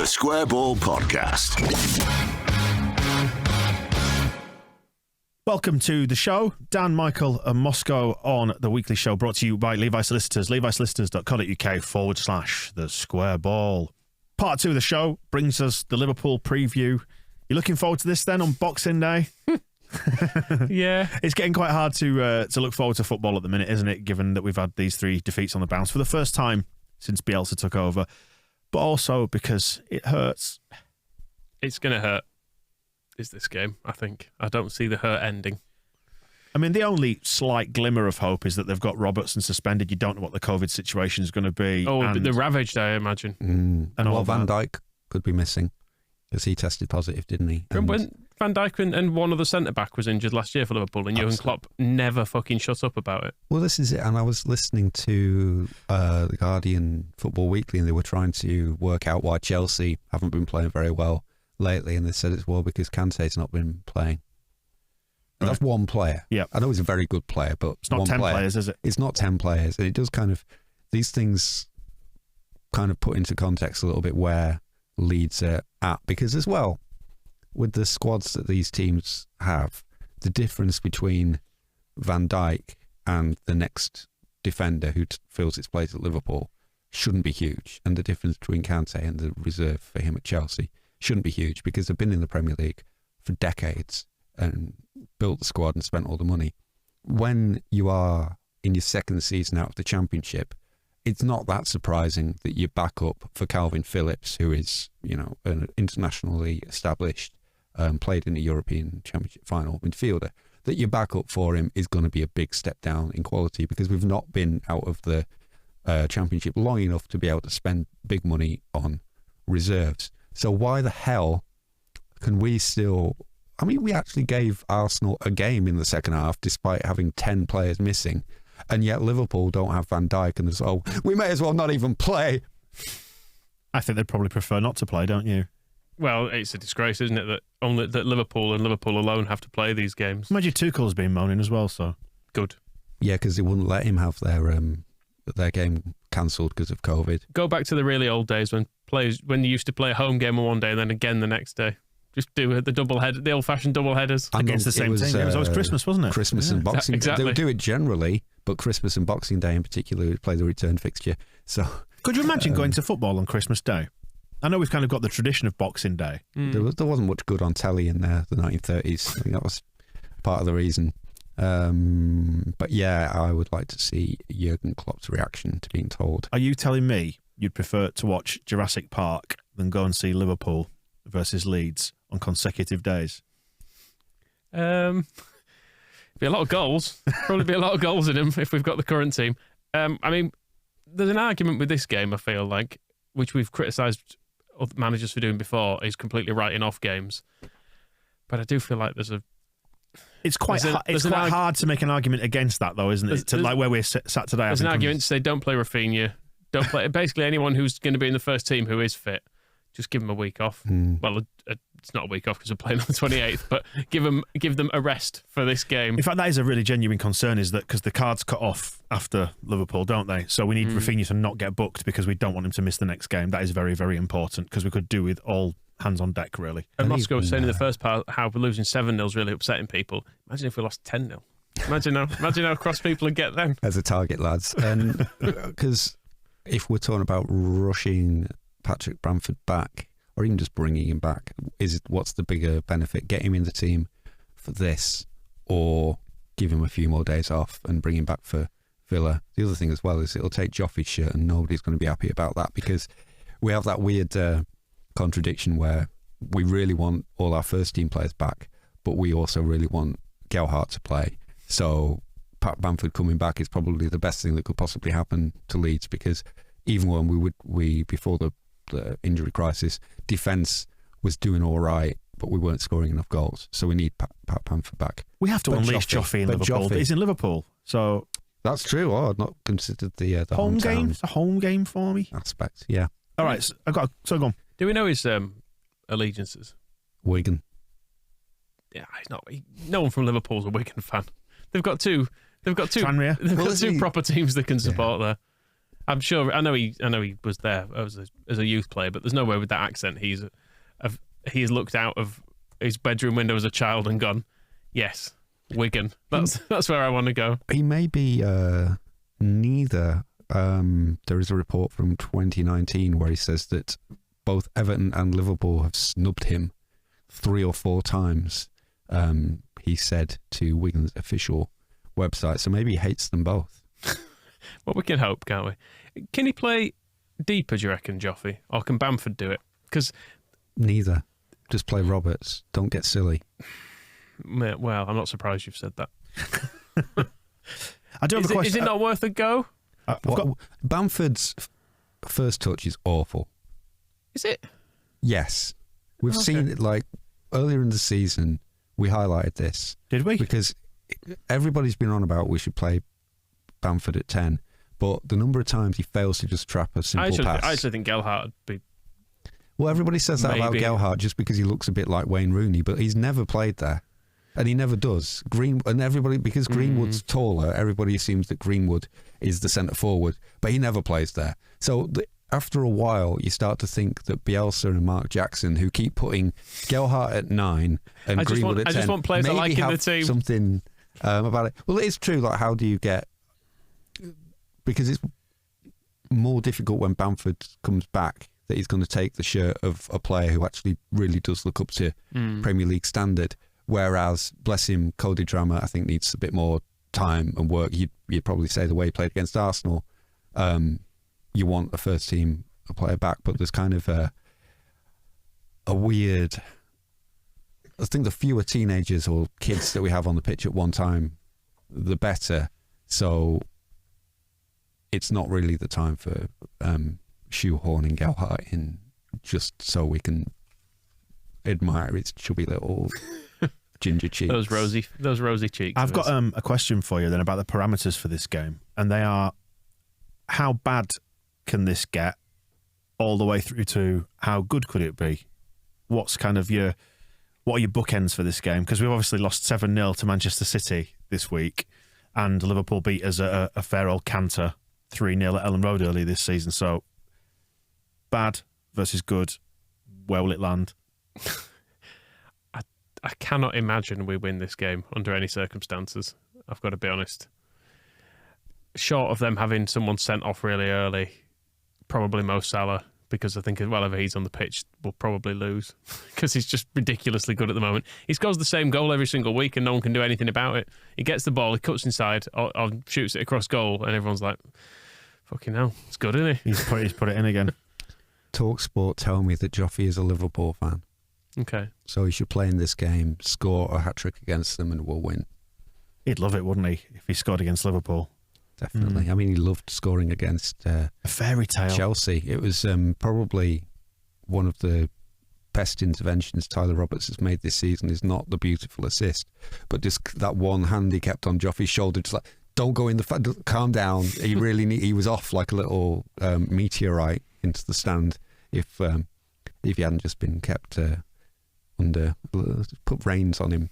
The Square Ball Podcast. Welcome to the show. Dan, Michael and Moscow on the weekly show brought to you by Levi Solicitors, levisolicitors.co.uk/the Square Ball. Part 2 of the show brings us the Liverpool preview. You looking forward to this then on Boxing Day? Yeah. It's getting quite hard to look forward to football at the minute, isn't it, given that we've had these 3 defeats on the bounce for the first time since Bielsa took over, but also because it hurts. It's going to hurt, is this game, I think. I don't see the hurt ending. I mean, the only slight glimmer of hope is that they've got Robertson suspended. You don't know what the COVID situation is going to be. Oh, and they're ravaged, I imagine. And well, Van Dijk could be missing because he tested positive, didn't he? Remember when Van Dijk and one other centre-back was injured last year for Liverpool and Jurgen Klopp never fucking shut up about it? Well, this is it. And I was listening to The Guardian Football Weekly and they were trying to work out why Chelsea haven't been playing very well lately. And they said it's because Kante's not been playing. And that's one player. Yeah. I know he's a very good player, but it's not 10 players, is it? It's not 10 players. And it does these things kind of put into context a little bit where Leeds are at. Because as well, with the squads that these teams have, the difference between Van Dijk and the next defender who fills its place at Liverpool shouldn't be huge. And the difference between Kante and the reserve for him at Chelsea shouldn't be huge because they've been in the Premier League for decades and built the squad and spent all the money. When you are in your second season out of the Championship, it's not that surprising that you back up for Calvin Phillips, who is, an internationally established, played in the European Championship final midfielder. That your backup for him is going to be a big step down in quality because we've not been out of the Championship long enough to be able to spend big money on reserves. So why the hell can we still... I mean, we actually gave Arsenal a game in the second half despite having 10 players missing, and yet Liverpool don't have Van Dijk and we may as well not even play. I think they'd probably prefer not to play, don't you? Well, it's a disgrace, isn't it, that Liverpool and Liverpool alone have to play these games. Imagine Tuchel's been moaning as well, so... Good. Yeah, because they wouldn't let him have their game cancelled because of COVID. Go back to the really old days when you used to play a home game on one day and then again the next day. Just do the old-fashioned double headers against the same team. It was always Christmas, wasn't it? Christmas and Boxing Day. Exactly. They would do it generally, but Christmas and Boxing Day in particular would play the return fixture. So, could you imagine going to football on Christmas Day? I know we've kind of got the tradition of Boxing Day. There wasn't much good on telly in the 1930s. I think that was part of the reason. But yeah, I would like to see Jurgen Klopp's reaction to being told. Are you telling me you'd prefer to watch Jurassic Park than go and see Liverpool versus Leeds on consecutive days? Be a lot of goals. Probably be a lot of goals in them if we've got the current team. I mean, there's an argument with this game, I feel like, which we've criticised other managers for doing before, is completely writing off games. But I do feel like it's quite hard to make an argument against that, though, isn't it? Like where we're sat today. There's an argument to say don't play Rafinha, don't play basically anyone who's going to be in the first team who is fit. Just give them a week off. Well, it's not a week off because we're playing on the 28th, but give them a rest for this game. In fact, that is a really genuine concern, is that because the cards cut off after Liverpool, don't they? So we need Rafinha to not get booked because we don't want him to miss the next game. That is very, very important because we could do with all hands on deck, really. And Moscow was saying in the first part how losing 7-0 is really upsetting people. Imagine if we lost 10-0. Imagine how cross people would get then. As a target, lads. And because if we're talking about rushing Patrick Bamford back, or even just bringing him back, what's the bigger benefit? Get him in the team for this, or give him a few more days off and bring him back for Villa? The other thing as well is it'll take Joffrey's shirt, and nobody's going to be happy about that because we have that weird contradiction where we really want all our first team players back, but we also really want Gelhardt to play. So Pat Bamford coming back is probably the best thing that could possibly happen to Leeds, because even when we before the injury crisis, defence was doing all right, but we weren't scoring enough goals. So we need Pat Bamford back. We have to unleash Joffrey in Liverpool. He's in Liverpool, so that's true. I'd not considered the home game. It's a home game for me. Aspect, yeah. All right, so go on. Do we know his allegiances? Wigan. Yeah, he's not. No one from Liverpool's a Wigan fan. They've got two. They've got two. Tranmere. They've got two proper teams they can support there. I'm sure. I know he was there as a youth player, but there's no way with that accent he's looked out of his bedroom window as a child and gone, yes, Wigan. That's where I want to go. He may be neither. There is a report from 2019 where he says that both Everton and Liverpool have snubbed him 3 or 4 times. He said to Wigan's official website, so maybe he hates them both. Well, we can hope, can't we? Can he play deeper, do you reckon, Joffy? Or can Bamford do it? Because neither. Just play Roberts. Don't get silly. Well, I'm not surprised you've said that. I do have a question. Is it not worth a go? Bamford's first touch is awful. Is it? Yes. We've seen it like earlier in the season. We highlighted this. Did we? Because everybody's been on about we should play Bamford at 10, but the number of times he fails to just trap a simple pass. I actually think Gelhardt would be... Well, everybody says that about Gelhardt just because he looks a bit like Wayne Rooney, but he's never played there. And he never does. Because Greenwood's taller, everybody assumes that Greenwood is the centre forward, but he never plays there. So after a while, you start to think that Bielsa and Mark Jackson, who keep putting Gelhardt at 9 and Greenwood at 10, I just want players I like in the team. Something about it. Well, it is true. Like, how do you get? Because it's more difficult when Bamford comes back that he's going to take the shirt of a player who actually really does look up to Premier League standard. Whereas, bless him, Cody Drama, I think, needs a bit more time and work. You'd probably say the way he played against Arsenal, you want a first team player back, but there's kind of a weird... I think the fewer teenagers or kids that we have on the pitch at one time, the better. So it's not really the time for shoehorning Gelhardt in just so we can admire its chubby little ginger cheeks. Those rosy cheeks. I've got a question for you then about the parameters for this game, and they are: how bad can this get, all the way through to how good could it be? What are your bookends for this game? Because we've obviously lost 7-0 to Manchester City this week, and Liverpool beat us at a fair old canter 3-0 at Ellen Road earlier this season. So bad versus good, where will it land? I cannot imagine we win this game under any circumstances. I've got to be honest. Short of them having someone sent off really early, probably Mo Salah, because I think whenever he's on the pitch, we'll probably lose because he's just ridiculously good at the moment. He scores the same goal every single week and no one can do anything about it. He gets the ball, he cuts inside, or shoots it across goal, and everyone's like, fucking hell, it's good, isn't he? He's put it in again. TalkSport tell me that Joffy is a Liverpool fan. Okay. So he should play in this game, score a hat-trick against them, and we'll win. He'd love it, wouldn't he, if he scored against Liverpool? Definitely. I mean, he loved scoring against a fairy tale Chelsea. It was probably one of the best interventions Tyler Roberts has made this season. Is not the beautiful assist, but just that one hand he kept on Joffy's shoulder, just like, don't go in calm down. He really he was off like a little meteorite into the stand if he hadn't just been kept put reins on him.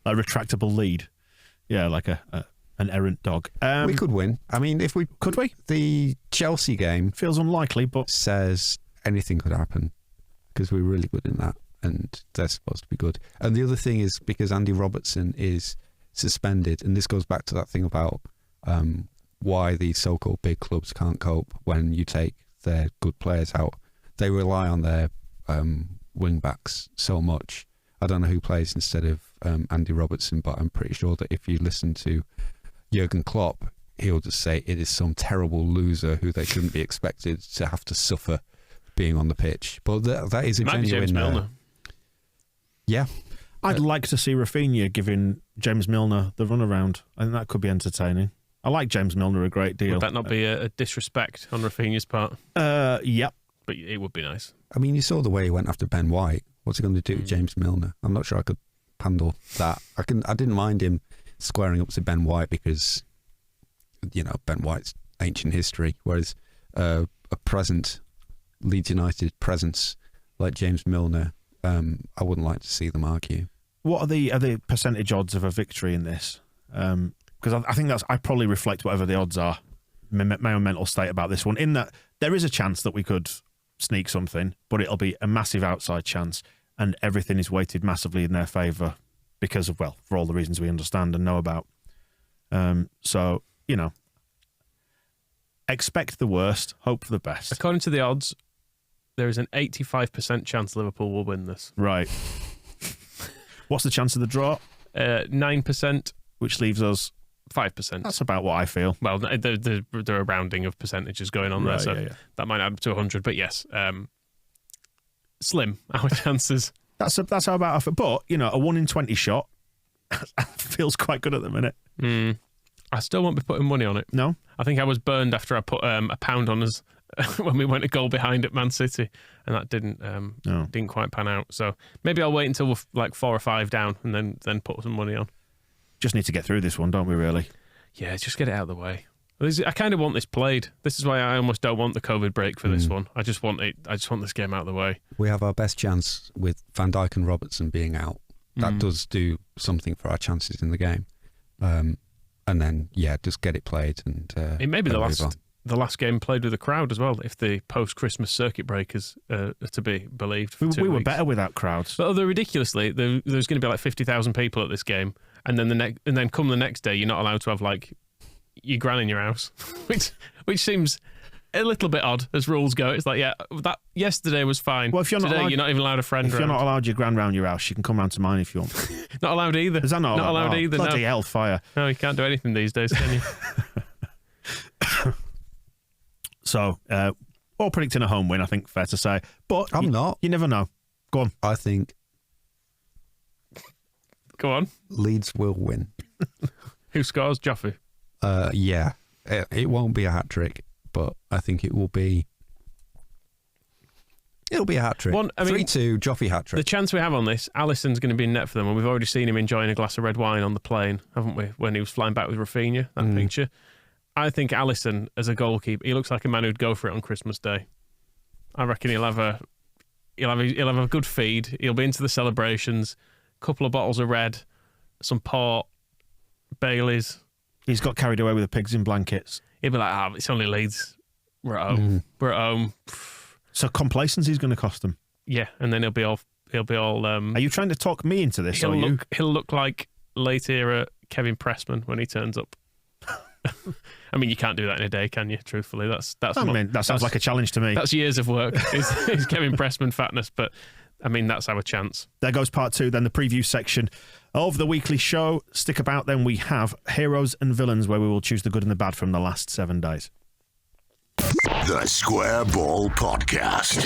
A retractable lead. Yeah, like an errant dog. We could win. I mean, could we? The Chelsea game feels unlikely, but says anything could happen because we're really good in that, and they're supposed to be good. And the other thing is because Andy Robertson is suspended, and this goes back to that thing about why these so-called big clubs can't cope when you take their good players out. They rely on their wing backs so much. I don't know who plays instead of Andy Robertson, but I'm pretty sure that if you listen to Jurgen Klopp, he'll just say it is some terrible loser who they shouldn't be expected to have to suffer being on the pitch. But that is a genuine... James Milner. Yeah. I'd like to see Rafinha giving James Milner the runaround. I think that could be entertaining. I like James Milner a great deal. Would that not be a disrespect on Rafinha's part? Yep. But it would be nice. I mean, you saw the way he went after Ben White. What's he going to do with James Milner? I'm not sure I could handle that. I didn't mind him squaring up to Ben White because, Ben White's ancient history, whereas a present Leeds United presence like James Milner, I wouldn't like to see them argue. What are the percentage odds of a victory in this? Because I think I probably reflect whatever the odds are. my own mental state about this one, in that there is a chance that we could sneak something, but it'll be a massive outside chance, and everything is weighted massively in their favour because of, well, for all the reasons we understand and know about. So, expect the worst, hope for the best. According to the odds, there is an 85% chance Liverpool will win this. Right. What's the chance of the draw? 9%. Which leaves us 5%. That's about what I feel. Well, there are rounding of percentages going on there, so that might add up to 100. But yes, slim, our chances. That's how about I feel. But, a 1 in 20 shot feels quite good at the minute. I still won't be putting money on it. No? I think I was burned after I put a pound on us when we went a goal behind at Man City, and that didn't quite pan out. So maybe I'll wait until we're like 4 or 5 down and then put some money on. Just need to get through this one, don't we, really? Yeah, just get it out of the way. I kind of want this played. This is why I almost don't want the COVID break for this one. I just want this game out of the way. We have our best chance with Van Dijk and Robertson being out. That does do something for our chances in the game. And then, just get it played. And it may be the last game played with a crowd as well, if the post-Christmas circuit break is to be believed. For 2 we were weeks. better without crowds. But ridiculously, there's going to be like 50,000 people at this game, and then come the next day, you're not allowed to have like your gran in your house, which seems a little bit odd as rules go. It's like, that yesterday was fine. Well, if you're today, not allowed, you're not even allowed a friend. If you're not allowed your gran round your house, you can come round to mine if you want. Not allowed either. Is that not allowed either? Bloody no. hellfire! No, you can't do anything these days, can you? So, all predicting a home win, I think, fair to say. But I'm not. You never know. Go on. I think Go on. Leeds will win. Who scores? Joffrey? Yeah. It won't be a hat-trick, but I think it will be... It'll be a hat-trick. 3-2, Joffrey hat-trick. The chance we have on this, Alisson's going to be in net for them, and we've already seen him enjoying a glass of red wine on the plane, haven't we, when he was flying back with Rafinha, that picture. I think Alisson, as a goalkeeper, he looks like a man who'd go for it on Christmas Day. I reckon he'll have a good feed. He'll be into the celebrations. Couple of bottles of red, some port, Baileys. He's got carried away with the pigs in blankets. He'll be like, it's only Leeds. We're at home. We're at home. So complacency's going to cost him. Yeah, and then he'll be all. Are you trying to talk me into this? He'll look like late era Kevin Pressman when he turns up. I mean, you can't do that in a day, can you? Truthfully, that sounds like a challenge to me. That's years of work. It's Kevin Pressman fatness, but I mean, that's our chance. There goes part 2, then the preview section of the weekly show. Stick about, then we have Heroes and Villains, where we will choose the good and the bad from the last 7 days. The Square Ball Podcast.